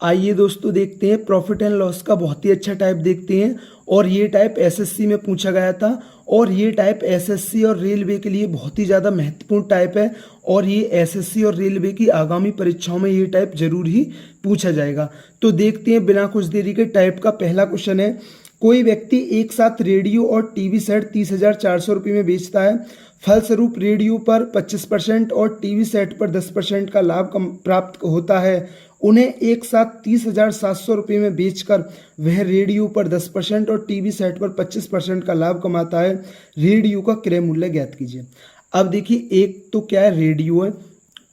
आइए दोस्तों देखते हैं प्रॉफिट एंड लॉस का बहुत ही अच्छा टाइप देखते हैं। और ये टाइप एसएससी में पूछा गया था और ये टाइप एसएससी और रेलवे के लिए बहुत ही ज़्यादा महत्वपूर्ण टाइप है और ये एसएससी और रेलवे की आगामी परीक्षाओं में ये टाइप जरूर ही पूछा जाएगा। तो देखते हैं बिना कुछ देरी के टाइप का पहला क्वेश्चन है। कोई व्यक्ति एक साथ रेडियो और टीवी सेट 30,400 रुपये में बेचता है। फलस्वरूप रेडियो पर 25% और टीवी सेट पर 10% का लाभ प्राप्त होता है। उन्हें एक साथ 30,700 रुपये में बेचकर वह रेडियो पर 10% और टीवी सेट पर 25% का लाभ कमाता है। रेडियो का क्रय मूल्य ज्ञात कीजिए। अब देखिए, एक तो क्या है रेडियो है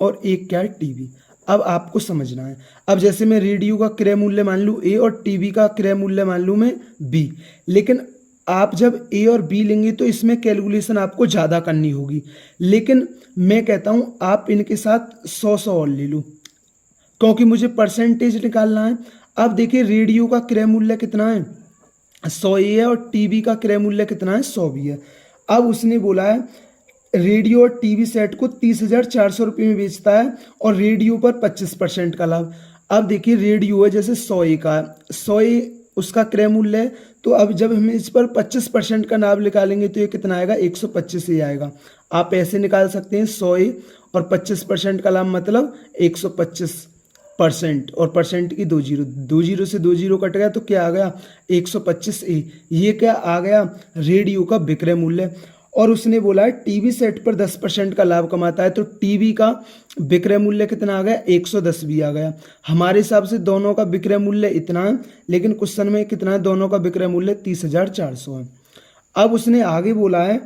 और एक क्या है टीवी। अब आपको समझना है। अब जैसे मैं रेडियो का क्रय मूल्य मान लूँ ए और टीवी का क्रय मूल्य मान लूँ मैं बी, लेकिन आप जब ए और बी लेंगे तो इसमें कैलकुलेशन आपको ज़्यादा करनी होगी। लेकिन मैं कहता हूँ आप इनके साथ 100 और ले लो, क्योंकि मुझे परसेंटेज निकालना है। अब देखिए, रेडियो का क्रय मूल्य कितना है 100 ए है और टीवी का क्रय मूल्य कितना है 100 बी है। अब उसने बोला है रेडियो और टीवी सेट को 30,400 रुपये में बेचता है और रेडियो पर 25% का लाभ। अब देखिए, रेडियो है जैसे 100 ए का है, 100 ए उसका क्रय मूल्य है। तो अब जब हम इस पर 25% का लाभ निकालेंगे तो ये कितना आएगा 125 ए आएगा। आप ऐसे निकाल सकते हैं 100 ए और 25% का लाभ मतलब 125% और परसेंट की 2 जीरो से 2 जीरो कट गया तो क्या आ गया 125 ए। ये क्या आ गया रेडियो का विक्रय मूल्य। और उसने बोला है टीवी सेट पर 10% का लाभ कमाता है, तो टीवी का विक्रय मूल्य कितना आ गया 110 भी आ गया। हमारे हिसाब से दोनों का विक्रय मूल्य इतना है, लेकिन क्वेश्चन में कितना है दोनों का विक्रय मूल्य 30,400 है। अब उसने आगे बोला है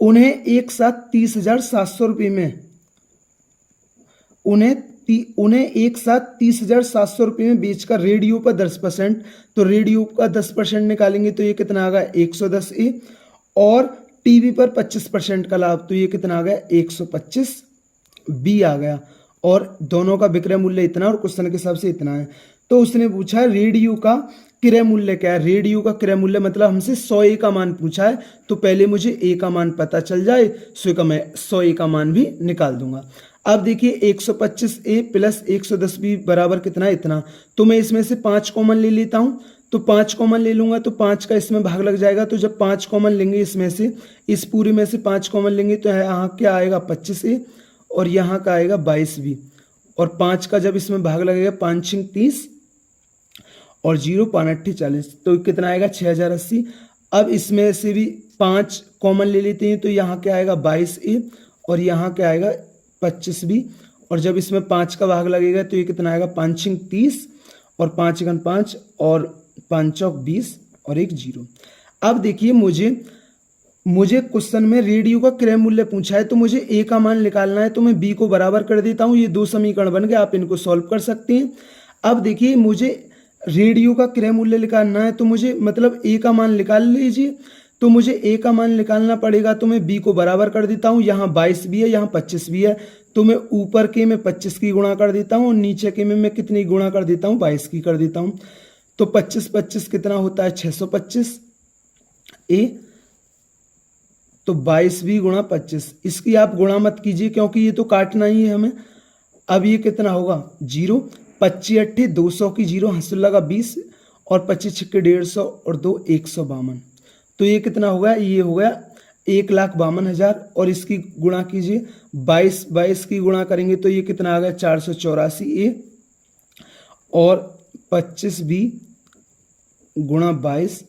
उन्हें एक साथ 30,700 रुपये में उन्हें एक साथ 30,700 रुपये में बेचकर रेडियो पर 10%, तो रेडियो का 10% निकालेंगे तो ये कितना आ गया 110 ए और टीवी पर 25% का लाभ, तो ये कितना आ गया 125 बी आ गया। और दोनों का विक्रय मूल्य इतना और क्वेश्चन के हिसाब से इतना है। तो उसने पूछा रेडियो का क्रय मूल्य क्या है। रेडियो का क्रय मूल्य मतलब हमसे 100 ए का मान पूछा है, तो पहले मुझे ए का मान पता चल जाए सो का मैं 100 ए का मान भी निकाल दूंगा। अब देखिए 125 ए प्लस 110 बी बराबर कितना है इतना, तो मैं इसमें से 5 कॉमन ले लेता हूँ। तो 5 कॉमन ले लूंगा तो 5 का इसमें भाग लग जाएगा। तो जब 5 कॉमन लेंगे इसमें से, इस पूरी में से 5 कॉमन लेंगे तो यहाँ क्या आएगा 25 ए और यहाँ का आएगा 22 बी। और 5 का जब इसमें भाग लगेगा 5 छिंग 30 और 0 5 8 40, तो कितना आएगा 6,080। अब इसमें से भी 5 कॉमन ले लेते हैं तो यहाँ क्या आएगा 22 ए और यहाँ क्या आएगा 25 बी। और जब इसमें 5 का भाग लगेगा तो ये कितना आएगा 5 छिंग 30 और 5 एकन 5 और 5 चौक 20 और 1 0। अब देखिए, मुझे क्वेश्चन में रेडियो का क्रय मूल्य पूछा है, तो मुझे ए का मान निकालना है, तो मैं बी को बराबर कर देता हूँ। ये 2 समीकरण बन गए, आप इनको सॉल्व कर सकते हैं। अब देखिए, मुझे रेडियो का क्रय मूल्य निकालना है, तो मुझे मतलब ए का मान निकाल लीजिए। तो मुझे ए का मान निकालना पड़ेगा, तो मैं बी को बराबर कर देता हूँ। यहाँ 22 भी है, यहाँ 25 भी है, तो मैं ऊपर के में 25 की गुणा कर देता हूँ और नीचे के में मैं कितनी गुणा कर देता हूँ 22 की कर देता हूँ। तो 25 कितना होता है 625 ए, तो 22 भी गुणा 25। इसकी आप गुणा मत कीजिए क्योंकि ये तो काटना ही है हमें। अब ये कितना होगा 0 25 8 200 की 0 हंसुल लगा 20 और 25 छक्के 150 और 2 152। तो ये कितना हो गया, ये हो गया 1,52,000 और इसकी गुणा कीजिए 22 की गुणा करेंगे तो ये कितना आ गया 484 ए और 25 बी गुणा 22।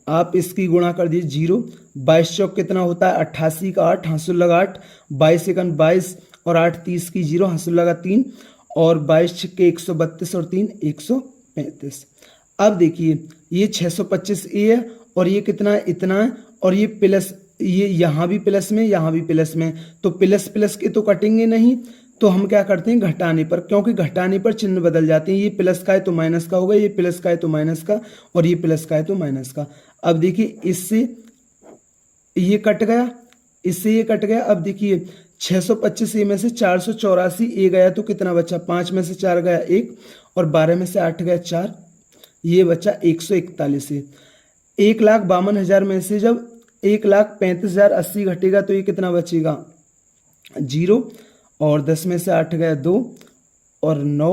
आप इसकी गुणा कर दीजिए 0 22 चौक कितना होता है 88 का 8 हंसुल लगा 8 22 एकन 22 और 8 30 की 0 हंसुल लगा 3 और 22 छक्के 132 और 3 135। अब देखिए, ये 625 ए है और ये कितना है इतना है और ये प्लस, ये यहाँ भी प्लस में यहाँ भी प्लस में, तो प्लस प्लस के तो कटेंगे नहीं, तो हम क्या करते हैं घटाने पर, क्योंकि घटाने पर चिन्ह बदल जाते हैं। ये प्लस का है तो माइनस का होगा, ये प्लस का है तो माइनस का और ये प्लस का है तो माइनस का। अब देखिए, इससे ये कट गया, इससे ये कट गया। अब देखिए 625 ए में से 484 ए गया तो कितना बचा 5 में से 4 गया 1 और 12 में से 8 गया 4, ये बचा 141 ए। 1,52,000 में से जब 1,35,080 घटेगा तो ये कितना बचेगा 0 और 10 में से 8 गया 2 और 9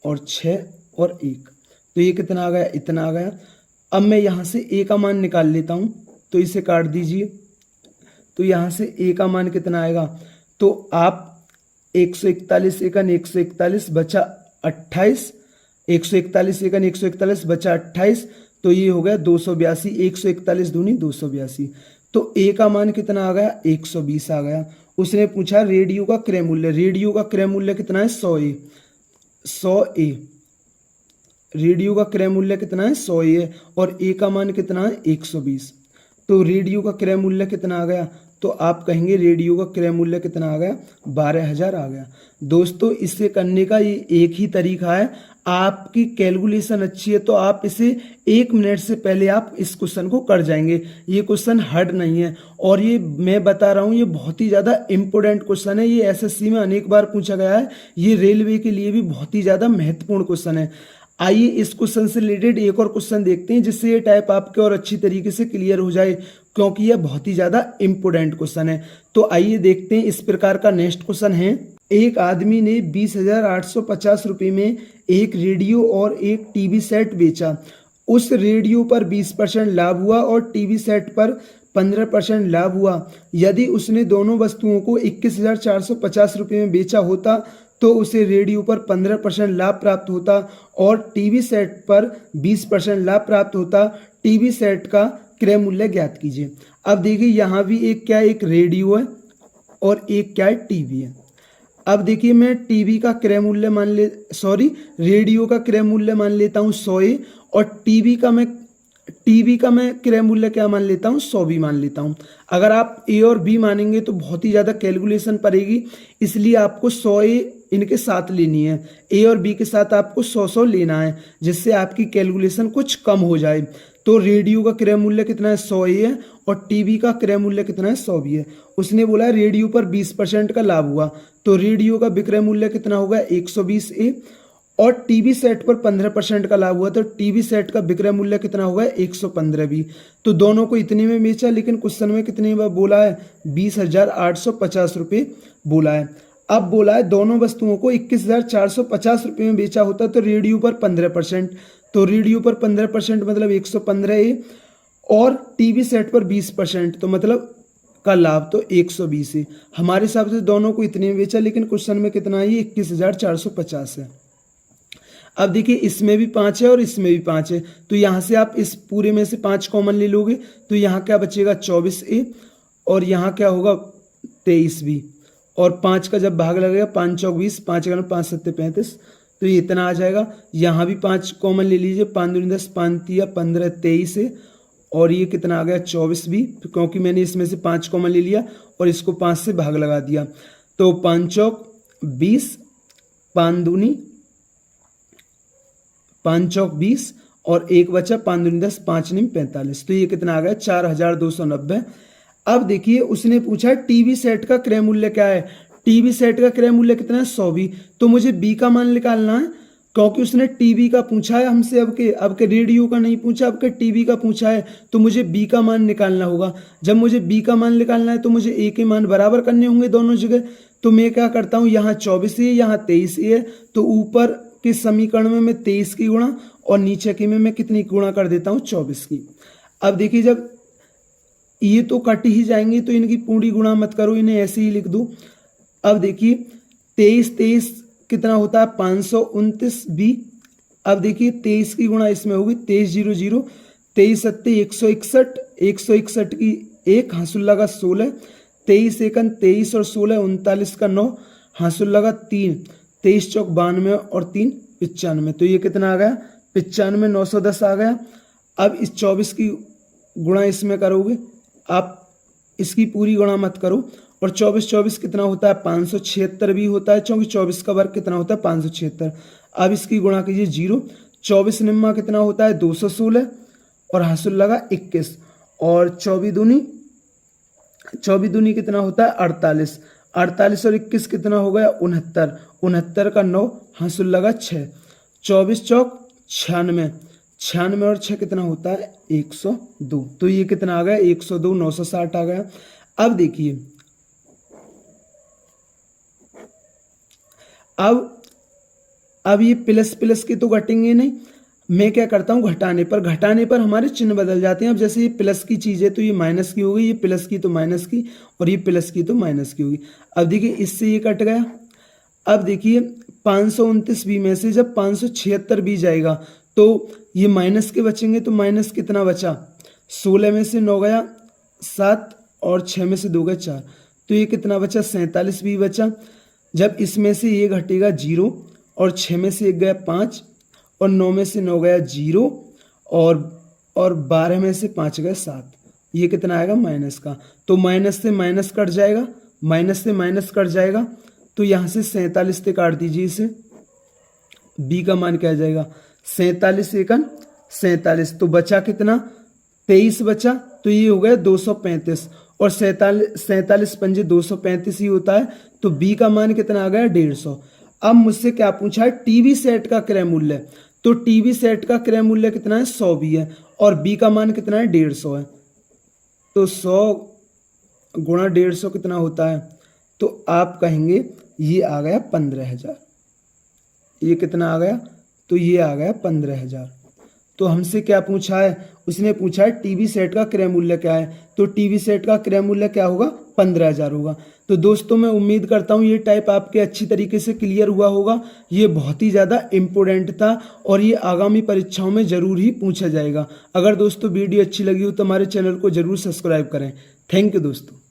और 6 और 1, तो ये कितना आ गया, इतना आ गया। अब मैं यहाँ से ए का मान निकाल लेता हूँ, तो इसे काट दीजिए। तो यहाँ से ए का मान कितना आएगा, तो आप 141 एकन 141 बचा 28, 141 एकन 141 बचा 28, तो ये हो गया 282, 141 दूनी 282। तो ए का मान कितना आ गया, 120 आ गया। उसने पूछा रेडियो का क्रय मूल्य, रेडियो का क्रय मूल्य कितना है, 100 ए, 100 ए, रेडियो का क्रय मूल्य कितना है, 100 ए, और ए का मान कितना है, 120। तो रेडियो का क्रय मूल्य कितना आ गया, तो आप कहेंगे रेडियो का क्रय मूल्य कितना आ गया, 12,000 आ गया। दोस्तों इसे करने का ये एक ही तरीका है, आपकी कैलकुलेशन अच्छी है तो आप इसे 1 मिनट से पहले आप इस क्वेश्चन को कर जाएंगे। ये क्वेश्चन हार्ड नहीं है, और ये मैं बता रहा हूँ ये बहुत ही ज़्यादा इंपॉर्टेंट क्वेश्चन है। ये एसएससी में अनेक बार पूछा गया है, ये रेलवे के लिए भी बहुत ही ज़्यादा महत्वपूर्ण क्वेश्चन है। आइए इस क्वेश्चन से रिलेटेड एक और क्वेश्चन देखते हैं, जिससे ये टाइप आपके और अच्छी तरीके से क्लियर हो जाए, क्योंकि यह बहुत ही ज्यादा इंपॉर्टेंट क्वेश्चन है। तो आइए देखते हैं। इस प्रकार का नेक्स्ट क्वेश्चन है, एक आदमी ने 20,850 रुपये में एक रेडियो और एक टीवी सेट बेचा। उस रेडियो पर 20% लाभ हुआ और टीवी सेट पर 15% लाभ हुआ। यदि उसने दोनों वस्तुओं को 21,450 रुपये में बेचा होता तो उसे रेडियो पर 15% लाभ प्राप्त होता और टीवी सेट पर 20% लाभ प्राप्त होता। टीवी सेट का क्रय मूल्य ज्ञात कीजिए। अब देखिए यहाँ भी एक क्या है, एक रेडियो है और एक क्या है, टीवी है। अब देखिए मैं टीवी का क्रय मूल्य रेडियो का क्रय मूल्य मान लेता हूँ 100 और टीवी का मैं क्रय मूल्य क्या मान लेता हूँ, 100 भी मान लेता हूँ। अगर आप ए और बी मानेंगे तो बहुत ही ज़्यादा कैलकुलेशन पड़ेगी, इसलिए आपको 100 इनके साथ लेनी है। ए और बी के साथ आपको 100 लेना है, जिससे आपकी कैलकुलेशन कुछ कम हो जाए। तो रेडियो का क्रय मूल्य कितना है, 100 है, और टीवी का क्रय मूल्य कितना है, 100 भी है। उसने बोला रेडियो पर 20% का लाभ हुआ, तो रेडियो का विक्रय मूल्य कितना होगा, 120 ए, और टीवी सेट पर 15% का लाभ हुआ, तो टीवी सेट का विक्रय मूल्य कितना होगा, 115 भी। तो दोनों को इतने में बेचा, लेकिन क्वेश्चन में कितने में बोला है, 20,850 रुपये बोला है। अब बोला है दोनों वस्तुओं को 21,450 रुपये में बेचा होता तो रेडियो पर 15%, तो रेडियो पर 15% मतलब 115 ए, और टीवी सेट पर 20% तो मतलब का लाभ तो 120 है। हमारे हिसाब से दोनों को इतने में बेचा, लेकिन क्वेश्चन में कितना है, 21,450 है। अब देखिए इसमें भी 5 है और इसमें भी 5 है, तो यहाँ से आप इस पूरे में से 5 कॉमन ले लोगे, तो यहाँ क्या बचेगा, 24 ए, और यहाँ क्या होगा, 23 बी, और 5 का जब भाग लगेगा 5 चौक 20, 5 का 5 7 35, तो ये इतना आ जाएगा। यहाँ भी 5 कॉमन ले लीजिए, 5 दूनी 10, 5 तिया 15, 23 है, और ये कितना आ गया, 24 भी, क्योंकि मैंने इसमें से 5 कॉमन ले लिया और इसको 5 से भाग लगा दिया। तो 5 चौक 20, 5 दूनी 5 चौक 20, और एक बचा 5 दूनी 10, 5 नीम 45, तो ये कितना आ गया, 4,290। अब देखिए उसने पूछा टीवी सेट का क्रय मूल्य क्या है। टीवी सेट का क्रय मूल्य कितना है, 100 भी, तो मुझे बी का मान निकालना है, क्योंकि उसने टीवी का पूछा है हमसे, अब के रेडियो का नहीं पूछा, अब के टीवी का पूछा है, तो मुझे बी का मान निकालना होगा। जब मुझे बी का मान निकालना है तो मुझे ए के मान बराबर करने होंगे दोनों जगह। तो मैं क्या करता हूँ, यहाँ 24 है, यहाँ 23 है, तो ऊपर के समीकरण में मैं 23 की गुणा और नीचे के में मैं कितनी गुणा कर देता हूँ, 24 की। अब देखिए जब ये तो कट ही जाएंगे, तो इनकी पूरी गुणा मत करो, इन्हें ऐसे ही लिख दो। अब देखिए 23 कितना होता है, 529 बी। अब देखिए 23 की गुणा इसमें होगी, 23 0 0, 23 सत्ते 161, 161 की 1 हासुल लगा 16, 23 एकन 23 और 16 39 का 9 हासुल लगा 3, 23 चौक 92 और 3 95, तो ये कितना आ गया, 95 910 आ गया। अब इस 24 की गुणा इसमें करोगे, आप इसकी पूरी गुणा मत करो, और 24 कितना होता है, 576 भी होता है, क्योंकि 24 का वर्ग कितना होता है, 576। अब इसकी गुणा कीजिए 0, 24 निम्मा कितना होता है, 216, और हासिल लगा 21, और 24 दूनी कितना होता है, 48, 48 और 21 कितना हो गया, 69, 69 का 9 हासिल लगा 6, 24 चौक 96, 96 और 6 कितना होता है, 102, तो ये कितना आ गया, 102 960 आ गया। अब देखिए अब अब ये प्लस प्लस के तो घटेंगे नहीं, मैं क्या करता हूँ घटाने पर हमारे चिन्ह बदल जाते हैं। अब जैसे ये प्लस की चीज़ है तो ये माइनस की हो गई, ये प्लस की तो माइनस की, और ये प्लस की तो माइनस की होगी। अब देखिए इससे ये कट गया। अब देखिए 529 बी में से जब 576 बी जाएगा तो ये माइनस के बचेंगे, तो माइनस कितना बचा, 16 में से 9 गया 7 और 6 में से 2 गया 4, तो ये कितना बचा, 47 बी बचा। जब इसमें से ये घटेगा 0 और 6 में से 1 गया 5 और 9 में से 9 गया 0 और 12 में से 5 गया 7, ये कितना आएगा माइनस का। तो माइनस से माइनस कट जाएगा, माइनस से माइनस कट जाएगा, तो यहाँ से 47 से काट दीजिए इसे, बी का मान क्या आ जाएगा 47 एकन 47, तो बचा कितना 23 बचा, तो ये हो गया 235 और 47 पंजे 235 ही होता है, तो बी का मान कितना आ गया 150। अब मुझसे क्या पूछा है, टीवी सेट का क्रय मूल्य, तो टीवी सेट का क्रय मूल्य कितना है 100 भी है और बी का मान कितना है 150 है, तो 100 गुणा 150 कितना होता है, तो आप कहेंगे ये आ गया 15,000। ये कितना आ गया, तो ये आ गया 15,000। तो हमसे क्या पूछा है, उसने पूछा है टीवी सेट का क्रय मूल्य क्या है, तो टीवी सेट का क्रय मूल्य क्या होगा 15,000 होगा। तो दोस्तों मैं उम्मीद करता हूँ ये टाइप आपके अच्छी तरीके से क्लियर हुआ होगा। ये बहुत ही ज़्यादा इम्पोर्टेंट था और ये आगामी परीक्षाओं में ज़रूर ही पूछा जाएगा। अगर दोस्तों वीडियो अच्छी लगी हो तो हमारे चैनल को ज़रूर सब्सक्राइब करें। थैंक यू दोस्तों।